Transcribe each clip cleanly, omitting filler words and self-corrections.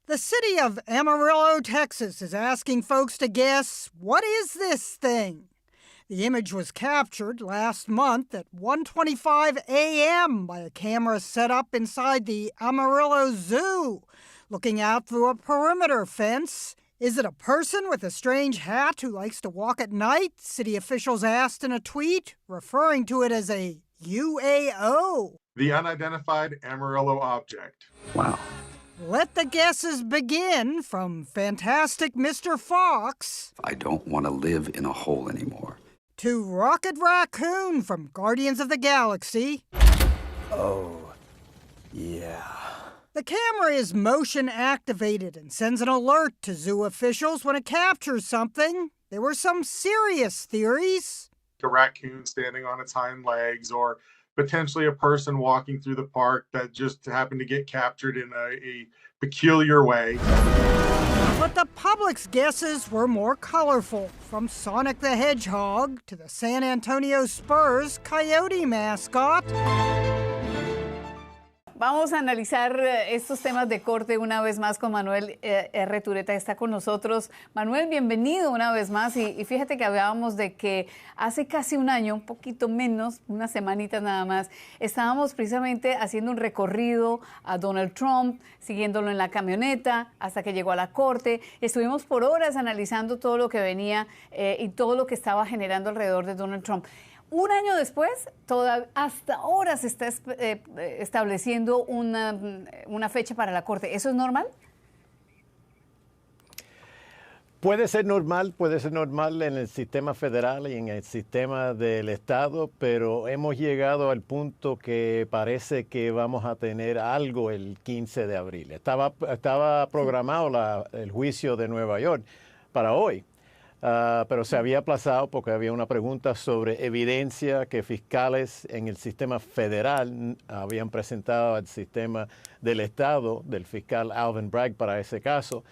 The city of Amarillo, Texas is asking folks to guess, what is this thing? The image was captured last month at 1:25 a.m. by a camera set up inside the Amarillo Zoo, looking out through a perimeter fence. Is it a person with a strange hat who likes to walk at night? City officials asked in a tweet, referring to it as a UAO. The unidentified Amarillo object. Wow. Let the guesses begin from Fantastic Mr. Fox I don't want to live in a hole anymore. to Rocket Raccoon from Guardians of the Galaxy. Oh, yeah. The camera is motion activated and sends an alert to zoo officials when it captures something. There were some serious theories. A raccoon standing on its hind legs, or potentially a person walking through the park that just happened to get captured in a peculiar way. But the public's guesses were more colorful, from Sonic the Hedgehog to the San Antonio Spurs coyote mascot. Vamos a analizar estos temas de corte una vez más con Manuel R. Tureta. Está con nosotros. Manuel, bienvenido una vez más. Y fíjate que hablábamos de que hace casi un año, un poquito menos, unas semanitas nada más, estábamos precisamente haciendo un recorrido a Donald Trump, siguiéndolo en la camioneta hasta que llegó a la corte. Estuvimos por horas analizando todo lo que venía y todo lo que estaba generando alrededor de Donald Trump. Un año después, hasta ahora se está estableciendo una fecha para la Corte. ¿Eso es normal? Puede ser normal en el sistema federal y en el sistema del Estado, pero hemos llegado al punto que parece que vamos a tener algo el 15 de abril. Estaba programado el juicio de Nueva York para hoy. Pero se había aplazado porque había una pregunta sobre evidencia que fiscales en el sistema federal habían presentado al sistema del Estado, del fiscal Alvin Bragg para ese caso.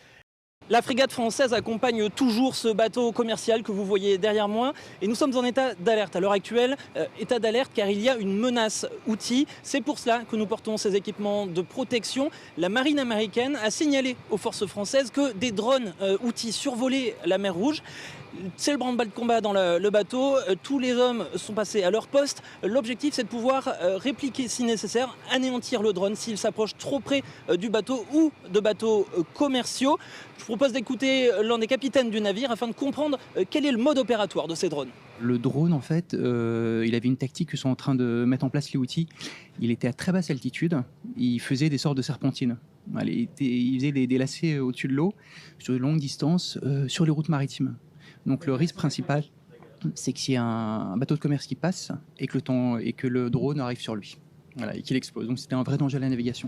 La frégate française accompagne toujours ce bateau commercial que vous voyez derrière moi et nous sommes en état d'alerte à l'heure actuelle, état d'alerte car il y a une menace outil. C'est pour cela que nous portons ces équipements de protection. La marine américaine a signalé aux forces françaises que des drones outils survolaient la mer Rouge. C'est le branle-bas de combat dans le bateau, tous les hommes sont passés à leur poste. L'objectif c'est de pouvoir répliquer si nécessaire, anéantir le drone s'il s'approche trop près du bateau ou de bateaux commerciaux. Je vous propose d'écouter l'un des capitaines du navire afin de comprendre quel est le mode opératoire de ces drones. Le drone, en fait, il avait une tactique que sont en train de mettre en place les outils. Il était à très basse altitude, il faisait des sortes de serpentines. Il faisait des lacets au-dessus de l'eau, sur de longues distances, sur les routes maritimes. Donc le risque principal, c'est qu'il y ait un bateau de commerce qui passe et que le drone arrive sur lui, et qu'il explose. Donc c'était un vrai danger à la navigation.